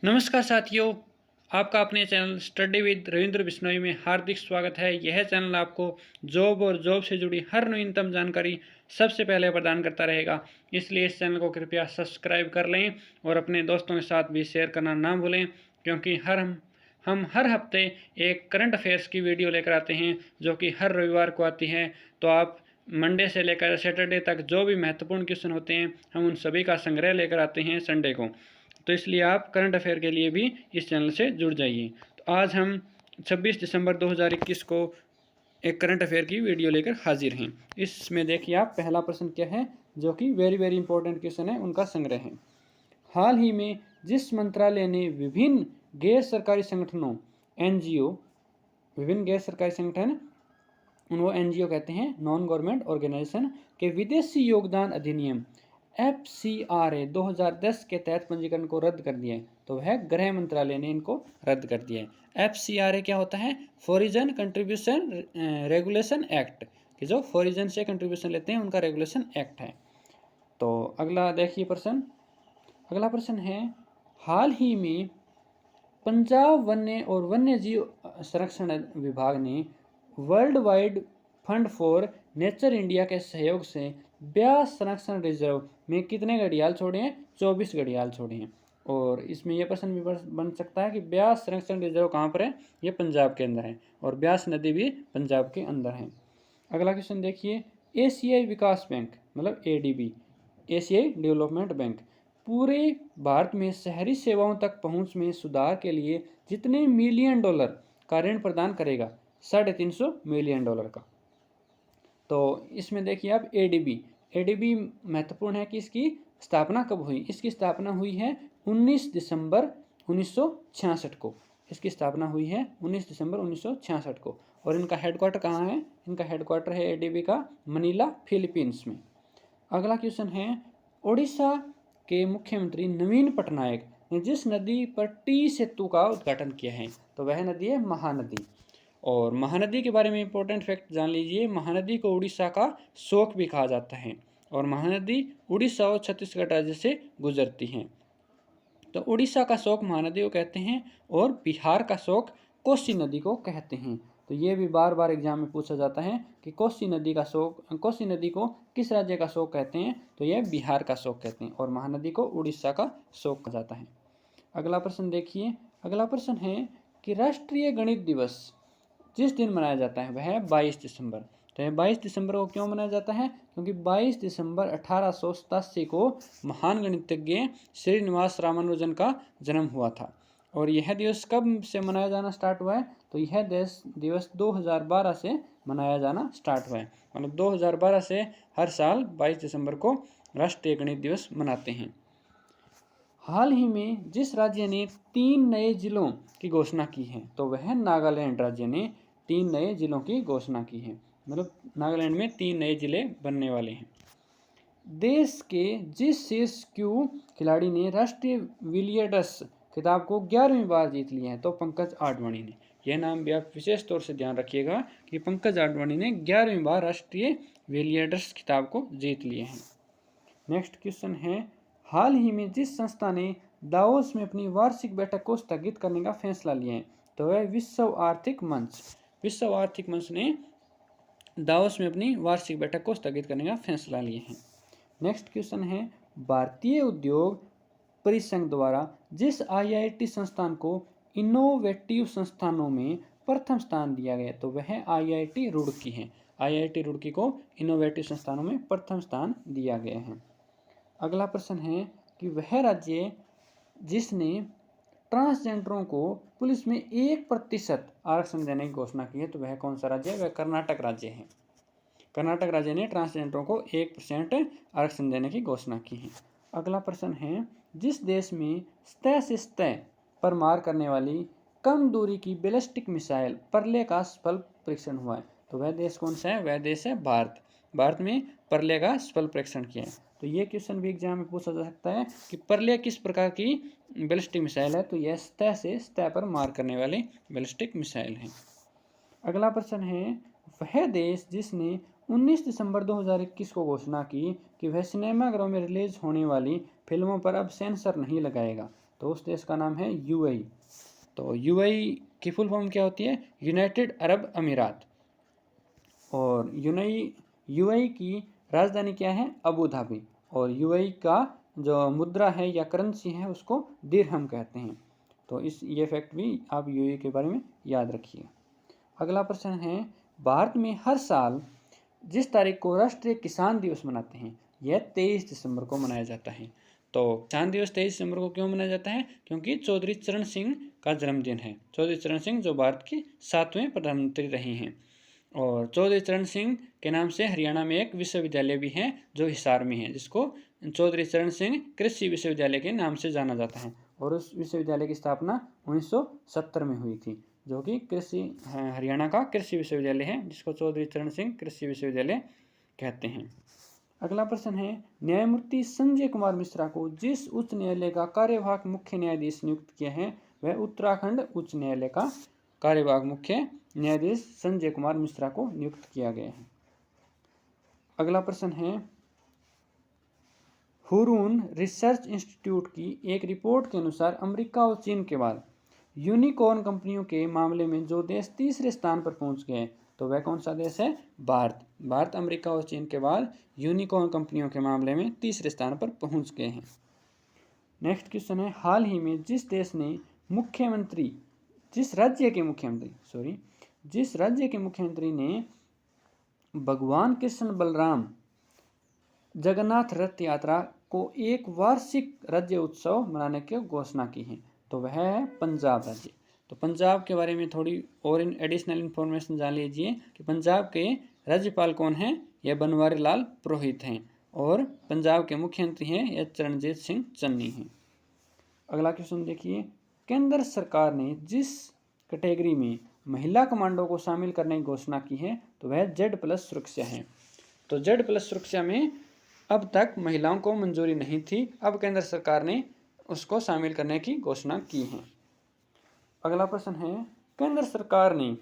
नमस्कार साथियों, आपका अपने channel study with Ravindra Bishnoi में हार्दिक स्वागत है। यह चैनल आपको जॉब और जॉब से जुड़ी हर नवीनतम जानकारी सबसे पहले प्रदान करता रहेगा। इसलिए इस चैनल को कृपया सब्सक्राइब कर लें और अपने दोस्तों के साथ भी शेयर करना ना भूलें, क्योंकि हम हर हफ्ते एक करंट अफेयर्स की वीडियो लेकर आते हैं जो कि हर रविवार को आती है। तो आप मंडे से लेकर सैटरडे तक जो भी महत्वपूर्ण क्वेश्चन होते हैं हम उन सभी का संग्रह लेकर आते हैं संडे को। तो इसलिए आप करंट अफेयर के लिए भी इस चैनल से जुड़ जाइए। तो आज हम 26 दिसंबर 2021 को एक करंट अफेयर की वीडियो लेकर हाजिर हैं। इसमें देखिए आप पहला प्रश्न क्या है, जो कि वेरी वेरी इंपॉर्टेंट क्वेश्चन है, उनका संग्रह है। हाल ही में जिस मंत्रालय ने विभिन्न गैर सरकारी संगठनों एनजीओ, विभिन्न गैर सरकारी संगठन उनको एनजीओ कहते हैं, नॉन गवर्नमेंट ऑर्गेनाइजेशन, के विदेशी योगदान अधिनियम FCRA 2010 के तहत पंजीकरण को रद्द कर दिया है, तो वह गृह मंत्रालय ने इनको रद्द कर दिया है। FCRA क्या होता है? फॉरिन कंट्रीब्यूशन रेगुलेशन एक्ट, कि जो फॉरिन से कंट्रीब्यूशन लेते हैं उनका रेगुलेशन एक्ट है। तो अगला देखिए प्रश्न, अगला प्रश्न है, हाल ही में पंजाब वन्य और वन्य जीव संरक्षण विभाग ने world wide fund for nature India के सहयोग से ब्यास संरक्षण रिजर्व में कितने घड़ियाल छोड़े हैं? 24 घड़ियाल छोड़े हैं। और इसमें यह प्रश्न भी बन सकता है कि ब्यास संरक्षण रिजर्व कहाँ पर है? ये पंजाब के अंदर है और ब्यास नदी भी पंजाब के अंदर है। अगला क्वेश्चन देखिए, एशियाई विकास बैंक मतलब ADB, एशियाई डेवलपमेंट बैंक, पूरे भारत में शहरी सेवाओं तक पहुंच में सुधार के लिए जितने मिलियन डॉलर का ऋण प्रदान करेगा? 350 मिलियन डॉलर का। तो इसमें देखिए आप ADB महत्वपूर्ण है कि इसकी स्थापना कब हुई? इसकी स्थापना हुई है 19 दिसंबर 1966 को। इसकी स्थापना हुई है 19 दिसंबर 1966 को। और इनका हेडक्वार्टर कहाँ है? इनका हेडक्वार्टर है ADB का मनीला, फिलीपींस में। अगला क्वेश्चन है, ओडिशा के मुख्यमंत्री नवीन पटनायक ने जिस नदी पर टी सेतु का उद्घाटन किया है, तो वह नदी है महानदी। और महानदी के बारे में इंपॉर्टेंट फैक्ट जान लीजिए, महानदी को उड़ीसा का शोक भी कहा जाता है और महानदी उड़ीसा और छत्तीसगढ़ राज्य से गुजरती है। तो उड़ीसा का शोक महानदी को कहते हैं और बिहार का शोक कोसी नदी को कहते हैं। तो ये भी बार बार एग्जाम में पूछा जाता है कि कोसी नदी को किस राज्य का शोक कहते हैं? तो यह बिहार का शोक कहते हैं और महानदी को उड़ीसा का शोक कहा जाता है। अगला प्रश्न देखिए, अगला प्रश्न है कि राष्ट्रीय गणित दिवस जिस दिन मनाया जाता है वह है 22 दिसंबर। तो यह 22 दिसंबर को क्यों मनाया जाता है? क्योंकि 22 दिसंबर 1887 को महान गणितज्ञ श्रीनिवास रामानुजन का जन्म हुआ था। और यह दिवस कब से मनाया जाना स्टार्ट हुआ है? तो यह दिवस 2012 से मनाया जाना स्टार्ट हुआ है। मतलब 2012 से हर साल 22 दिसंबर को राष्ट्रीय गणित दिवस मनाते हैं। हाल ही में जिस राज्य ने 3 नए जिलों की घोषणा की है, तो वह नागालैंड राज्य ने 3 नए जिलों की घोषणा की है। मतलब नागालैंड में 3 नए जिले बनने वाले हैं। देश के जिस शीर्ष क्यू खिलाड़ी ने राष्ट्रीय विलियर्ड्स खिताब को 11वीं बार जीत लिया है, तो पंकज आडवाणी ने। यह नाम भी आप विशेष तौर से ध्यान रखिएगा कि पंकज आडवाणी ने 11वीं बार राष्ट्रीय विलियर्ड्स खिताब को जीत लिए हैं। नेक्स्ट क्वेश्चन है, हाल ही में जिस संस्था ने दावोस में अपनी वार्षिक बैठक को स्थगित करने का फैसला लिया है, तो वह विश्व आर्थिक मंच ने दावोस में अपनी वार्षिक बैठक को स्थगित करने का फैसला लिया है। नेक्स्ट क्वेश्चन है, भारतीय उद्योग परिसंघ द्वारा जिस IIT संस्थान को इनोवेटिव संस्थानों में प्रथम स्थान दिया गया, तो वह IIT रुड़की है। IIT रुड़की को इनोवेटिव संस्थानों में प्रथम स्थान दिया गया है। अगला प्रश्न है कि वह राज्य जिसने ट्रांसजेंडरों को पुलिस में 1% आरक्षण देने की घोषणा की है, तो वह कौन सा राज्य है? वह कर्नाटक राज्य है। कर्नाटक राज्य ने ट्रांसजेंडरों को 1% आरक्षण देने की घोषणा की है। अगला प्रश्न है, जिस देश में सतह से सतह पर मार करने वाली कम दूरी की बैलिस्टिक मिसाइल परले का सफल परीक्षण हुआ है, तो वह देश कौन सा है? वह देश है भारत। भारत में परले का सफल परीक्षण किया है। तो ये क्वेश्चन भी एग्जाम में पूछा जा सकता है कि परले किस प्रकार की बैलिस्टिक मिसाइल है? तो यह सतह से सतह पर मार करने वाली बैलिस्टिक मिसाइल है। अगला प्रश्न है, वह देश जिसने 19 दिसंबर 2021 को घोषणा की कि वह सिनेमाघरों में रिलीज होने वाली फिल्मों पर अब सेंसर नहीं लगाएगा, तो उस देश का नाम है यूएई। तो यूएई की फुल फॉर्म क्या होती है? यूनाइटेड अरब अमीरात। और यूएई की राजधानी क्या है? Abu Dhabi. और यूएई का जो मुद्रा है या करेंसी है उसको दिरहम कहते हैं। तो ये फैक्ट भी आप यूएई के बारे में याद रखिए। अगला प्रश्न है, भारत में हर साल जिस तारीख को राष्ट्रीय किसान दिवस मनाते हैं यह 23 दिसंबर को मनाया जाता है। तो किसान दिवस 23 दिसंबर को क्यों मनाया जाता है? क्योंकि चौधरी चरण सिंह का जन्मदिन है। चौधरी चरण सिंह जो भारत के 7वें प्रधानमंत्री रहे हैं। और चौधरी चरण सिंह के नाम से हरियाणा में एक विश्वविद्यालय भी है जो हिसार में है, जिसको चौधरी चरण सिंह कृषि विश्वविद्यालय के नाम से जाना जाता है। और उस विश्वविद्यालय की स्थापना 1970 में हुई थी, जो कि हरियाणा का कृषि विश्वविद्यालय है, जिसको चौधरी चरण सिंह कृषि विश्वविद्यालय कहते हैं। अगला प्रश्न है, न्यायमूर्ति संजय कुमार मिश्रा को जिस उच्च न्यायालय का कार्यवाहक मुख्य न्यायाधीश नियुक्त किया है वह उत्तराखंड उच्च न्यायालय का कार्यवाहक मुख्य न्यायाधीश संजय कुमार मिश्रा को नियुक्त किया गया है। अगला प्रश्न है, हुरून रिसर्च इंस्टीट्यूट की एक रिपोर्ट के अनुसार अमेरिका और चीन के बाद यूनिकॉर्न कंपनियों के मामले में जो देश तीसरे स्थान पर पहुंच गए तो वह कौन सा देश है? भारत अमेरिका और चीन के बाद यूनिकॉर्न कंपनियों के मामले में तीसरे स्थान पर पहुंच गए हैं। नेक्स्ट क्वेश्चन है, हाल ही में जिस राज्य के मुख्यमंत्री ने भगवान कृष्ण बलराम जगन्नाथ रथ यात्रा को एक वार्षिक राज्य उत्सव मनाने की घोषणा की है तो वह है पंजाब राज्य। तो पंजाब के बारे में थोड़ी और एडिशनल इन्फॉर्मेशन जान लीजिए कि पंजाब के राज्यपाल कौन हैं? यह बनवारी लाल पुरोहित हैं। और पंजाब के मुख्यमंत्री हैं यह चरणजीत सिंह चन्नी हैं। अगला क्वेश्चन देखिए, केंद्र सरकार ने जिस कैटेगरी में महिला कमांडो को शामिल करने की घोषणा की है तो वह Z+ सुरक्षा है। तो Z+ सुरक्षा में अब तक महिलाओं को मंजूरी नहीं थी, अब केंद्र सरकार ने उसको शामिल करने की घोषणा की है। अगला प्रश्न है, केंद्र सरकार ने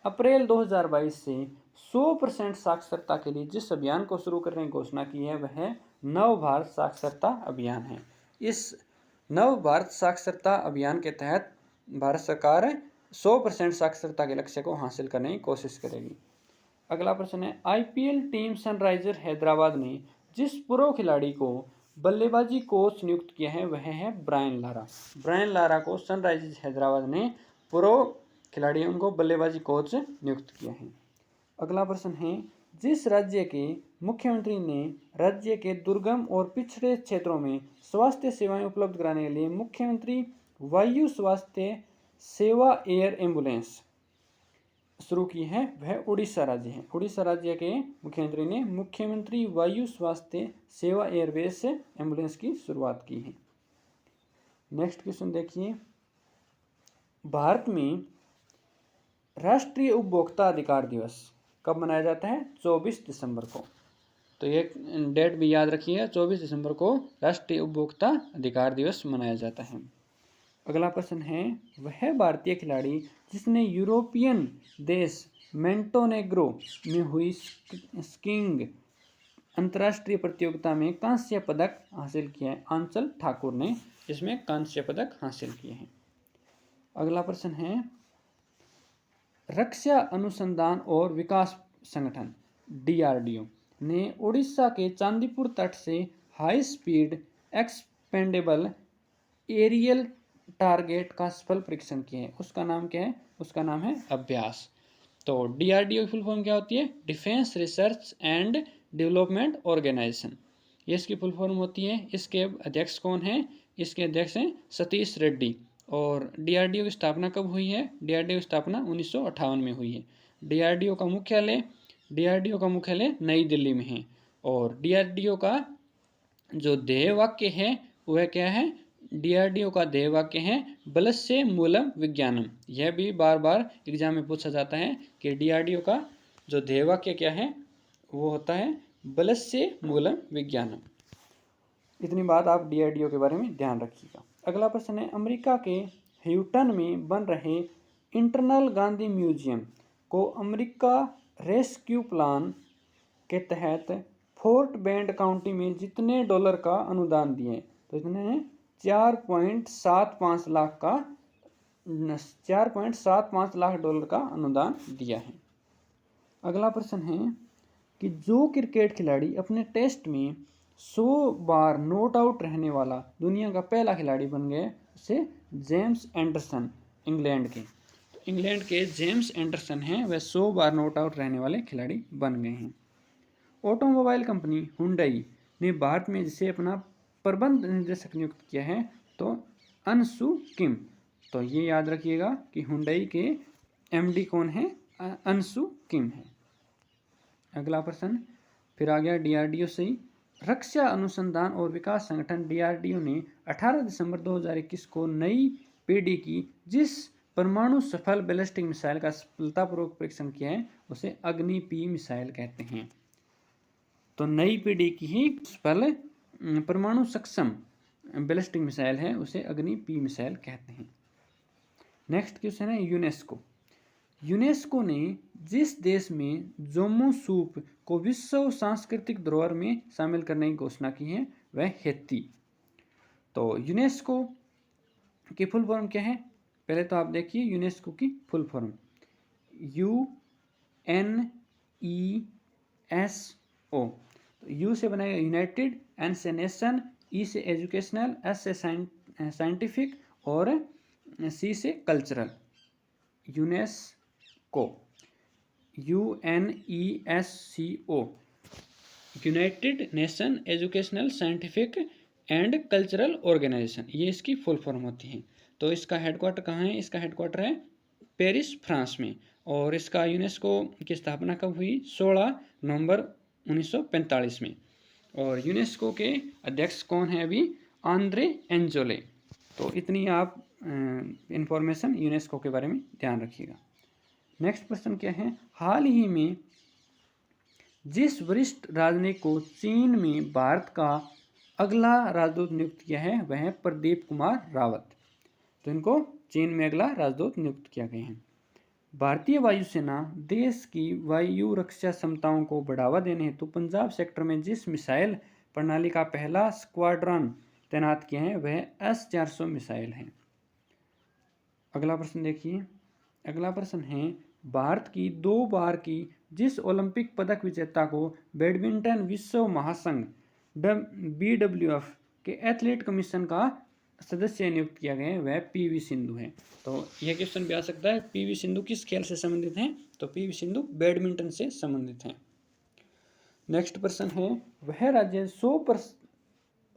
अप्रैल 2022 से 100% साक्षरता के लिए जिस अभियान को शुरू करने की घोषणा की है वह नव भारत साक्षरता अभियान है। इस नव भारत साक्षरता अभियान के तहत भारत सरकार 100% साक्षरता के लक्ष्य को हासिल करने की कोशिश करेगी। अगला प्रश्न है, IPL टीम सनराइजर हैदराबाद ने जिस पूर्व खिलाड़ी को बल्लेबाजी कोच नियुक्त किया है वह है ब्रायन लारा। ब्रायन लारा को सनराइजर्स हैदराबाद ने पूर्व खिलाड़ी उनको बल्लेबाजी कोच नियुक्त किया है। अगला प्रश्न है, जिस राज्य के मुख्यमंत्री ने राज्य के दुर्गम और पिछड़े क्षेत्रों में स्वास्थ्य सेवाएं उपलब्ध कराने के लिए मुख्यमंत्री वायु स्वास्थ्य सेवा एयर एम्बुलेंस शुरू की है वह उड़ीसा राज्य है। उड़ीसा राज्य के मुख्यमंत्री ने मुख्यमंत्री वायु स्वास्थ्य सेवा एयरबेस एम्बुलेंस की शुरुआत की है। नेक्स्ट क्वेश्चन देखिए, भारत में राष्ट्रीय उपभोक्ता अधिकार दिवस कब मनाया जाता है? 24 दिसंबर को। तो ये डेट भी याद रखिए, 24 दिसंबर को राष्ट्रीय उपभोक्ता अधिकार दिवस मनाया जाता है। अगला प्रश्न है, वह भारतीय खिलाड़ी जिसने यूरोपियन देश मोंटेनेग्रो में हुई स्कीइंग अंतर्राष्ट्रीय प्रतियोगिता में कांस्य पदक हासिल किया है? आंचल ठाकुर ने इसमें कांस्य पदक हासिल किए हैं। अगला प्रश्न है, रक्षा अनुसंधान और विकास संगठन DRDO ने उड़ीसा के चांदीपुर तट से high speed expendable aerial target का सफल परीक्षण किया है। उसका नाम क्या है? उसका नाम है अभ्यास। तो DRDO की फुल फॉर्म क्या होती है? Defence research and development organisation, ये इसकी फुल फॉर्म होती है। इसके अध्यक्ष कौन है? इसके अध्यक्ष हैं सतीश रेड्डी। और DRDO की स्थापना कब हुई है? DRDO की स्थापना 1958 में हुई है। DRDO का मुख्यालय नई दिल्ली में है। और DRDO का जो ध्येय वाक्य है वह क्या है? DRDO का ध्येय वाक्य है बलस्य मूलम विज्ञानम। यह भी बार बार एग्जाम में पूछा जाता है कि DRDO का जो ध्येय वाक्य क्या है वो होता है बलस्य मूलम विज्ञानम। इतनी बात आप DRDO के बारे में ध्यान रखिएगा। अगला प्रश्न है, अमेरिका के ह्यूटन में बन रहे इंटरनल गांधी म्यूजियम को अमेरिका रेस्क्यू प्लान के तहत फोर्ट बेंड काउंटी में जितने डॉलर का अनुदान दिए? तो इतने 4.75 लाख का $4.75 लाख का अनुदान दिया है। अगला प्रश्न है कि जो क्रिकेट खिलाड़ी अपने टेस्ट में 100 बार नॉट आउट रहने वाला दुनिया का पहला खिलाड़ी बन गए उसे जेम्स एंडरसन, इंग्लैंड के जेम्स एंडरसन हैं, वह 100 बार नॉट आउट रहने वाले खिलाड़ी बन गए हैं। ऑटोमोबाइल कंपनी हुंडई ने भारत में जिसे अपना प्रबंध निदेशक नियुक्त किया है तो अंशु किम। तो ये याद रखिएगा कि हुंडई के एमडी कौन है, अंशु किम है। अगला प्रश्न फिर आ गया डीआरडीओ से ही। रक्षा अनुसंधान और विकास संगठन डीआरडीओ ने 18 दिसंबर 2021 को नई पीढ़ी की जिस परमाणु सफल बैलिस्टिक मिसाइल का सफलतापूर्वक परीक्षण किया है उसे अग्नि पी मिसाइल कहते हैं। तो नई पीढ़ी की ही सफल परमाणु सक्षम बैलिस्टिक मिसाइल है उसे अग्नि पी मिसाइल कहते हैं। नेक्स्ट क्वेश्चन है यूनेस्को ने जिस देश में जोमो सूप को विश्व सांस्कृतिक धरोहर में शामिल करने की घोषणा की है वह हैती। तो यूनेस्को की फुल फॉर्म क्या है, पहले तो आप देखिए यूनेस्को की फुल फॉर्म UNESCO। यू से बनाएगा यूनाइटेड, एन से नेशन, ई से एजुकेशनल, एस से साइंटिफिक और सी से cultural. UNESCO, UNESCO, united nation educational scientific and cultural organisation, ये इसकी फुल फॉर्म होती है। तो इसका हेडक्वार्टर कहाँ है, इसका हेडक्वार्टर है पेरिस फ्रांस में। और इसका यूनेस्को की स्थापना कब हुई, 16 नवंबर 1945 में। और यूनेस्को के अध्यक्ष कौन है अभी, आंद्रे एंजोले। तो इतनी आप इंफॉर्मेशन यूनेस्को के बारे में ध्यान रखिएगा। नेक्स्ट प्रश्न क्या है, हाल ही में जिस वरिष्ठ राजनयिक को चीन में भारत का अगला राजदूत नियुक्त किया है वह है प्रदीप कुमार रावत। तो इनको चीन में अगला राजदूत नियुक्त किया गया है। भारतीय वायुसेना देश की वायु रक्षा क्षमताओं को बढ़ावा देने हेतु पंजाब सेक्टर में जिस मिसाइल प्रणाली का पहला स्क्वाड्रन तैनात किया है वह S-400 मिसाइल है। अगला प्रश्न देखिए, अगला प्रश्न है भारत की 2 बार की जिस ओलंपिक पदक विजेता को बैडमिंटन विश्व महासंघ BWF के एथलीट कमीशन का सदस्य नियुक्त किया गया है वह PV सिंधु है। तो यह क्वेश्चन भी आ सकता है, PV सिंधु किस खेल से संबंधित हैं, तो PV सिंधु बैडमिंटन से संबंधित हैं। नेक्स्ट प्रश्न है वह राज्य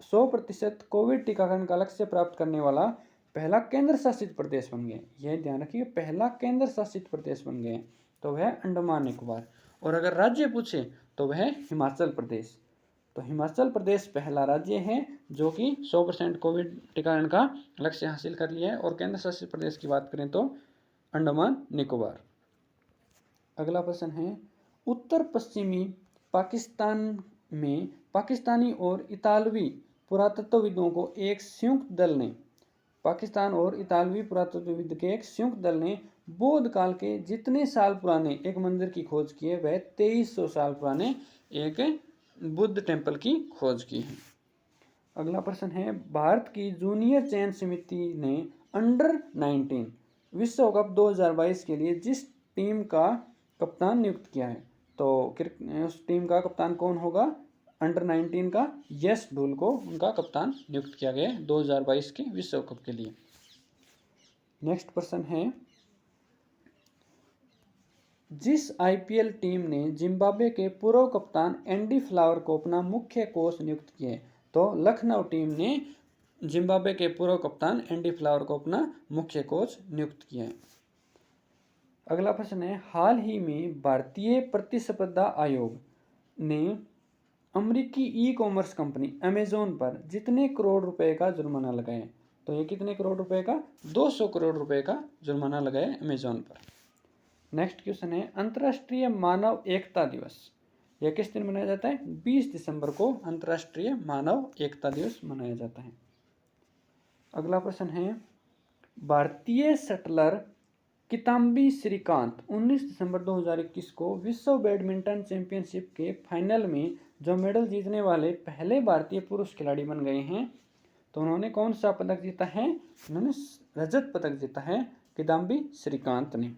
100% कोविड टीकाकरण का लक्ष्य प्राप्त करने वाला पहला केंद्र शासित प्रदेश बन गए। यह ध्यान रखिए, पहला केंद्र शासित प्रदेश बन गए तो वह अंडमान निकोबार। और अगर राज्य पूछे तो वह हिमाचल प्रदेश। तो हिमाचल प्रदेश पहला राज्य है जो कि 100% कोविड टीकाकरण का लक्ष्य हासिल कर लिया है। और केंद्र शासित प्रदेश की बात करें तो अंडमान निकोबार। अगला प्रश्न है उत्तर पश्चिमी पाकिस्तान में पाकिस्तानी और इतालवी पुरातत्वविदों को एक संयुक्त दल ने पाकिस्तान और इतालवी पुरातत्वविद के एक संयुक्त दल ने बौद्ध काल के जितने साल पुराने एक मंदिर की खोज की है वह 2300 साल पुराने एक बुद्ध टेम्पल की खोज की है। अगला प्रश्न है भारत की जूनियर चयन समिति ने अंडर 19 विश्व कप 2022 के लिए जिस टीम का कप्तान नियुक्त किया है तो उस टीम का कप्तान कौन होगा, अंडर 19 का यश ढूल को उनका कप्तान नियुक्त किया गया है 2022 के विश्व कप के लिए। नेक्स्ट प्रश्न है जिस IPL टीम ने जिम्बाब्वे के पूर्व कप्तान एंडी फ्लावर को अपना मुख्य कोच नियुक्त किया है तो लखनऊ टीम ने जिम्बाब्वे के पूर्व कप्तान एंडी फ्लावर को अपना मुख्य कोच नियुक्त किया है। अगला प्रश्न है हाल ही में भारतीय प्रतिस्पर्धा आयोग ने अमेरिकी ई-कॉमर्स कंपनी अमेजोन पर जितने करोड़ रुपए का जुर्माना लगाया, तो ये कितने करोड़ रुपए का, 200 करोड़ रुपए का जुर्माना लगाया अमेजोन पर। नेक्स्ट क्वेश्चन है अंतर्राष्ट्रीय मानव एकता दिवस यह किस दिन मनाया जाता है, 20 दिसंबर को अंतर्राष्ट्रीय मानव एकता दिवस मनाया जाता है। अगला प्रश्न है भारतीय शटलर किदांबी श्रीकांत 19 दिसंबर 2021 को विश्व बैडमिंटन चैंपियनशिप के फाइनल में जो मेडल जीतने वाले पहले भारतीय पुरुष खिलाड़ी बन गए हैं तो उन्होंने कौन सा पदक जीता है? उन्होंने रजत पदक जीता है किदाम्बी श्रीकांत ने।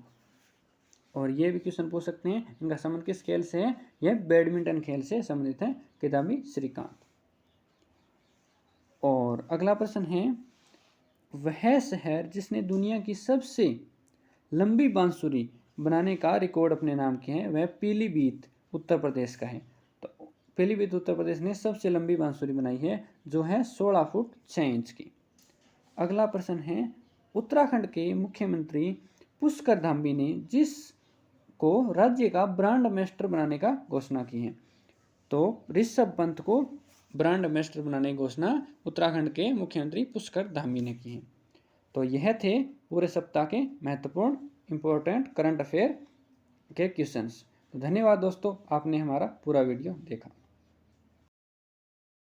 और ये भी क्वेश्चन पूछ सकते हैं, इनका संबंध किस खेल से है? यह बैडमिंटन खेल से संबंधित है किदाम्बी श्रीकांत। और अगला प्रश्न है, वह शहर जिसने दुनिया की सबसे लंबी बांसुरी बनाने का रिकॉर्ड अपने नाम किया है वह पीलीभीत उत्तर प्रदेश का है। तो पीलीभीत उत्तर प्रदेश ने सबसे लंबी बांसुरी बनाई है जो है 16 फुट 6 इंच की। अगला प्रश्न है, उत्तराखंड के मुख्यमंत्री पुष्कर धामी ने जिस को राज्य का ब्रांड एम्बेसडर बनाने का घोषणा की है। तो ऋषभ पंत को ब्रांड एम्बेसडर बनाने की घोषणा उत्तराखंड के मुख्यमंत्री पुष्कर धामी ने की है। तो यह थे पूरे सप्ताह के महत्वपूर्ण इंपॉर्टेंट करंट अफेयर के क्वेश्चंस। तो धन्यवाद दोस्तों, आपने हमारा पूरा वीडियो देखा।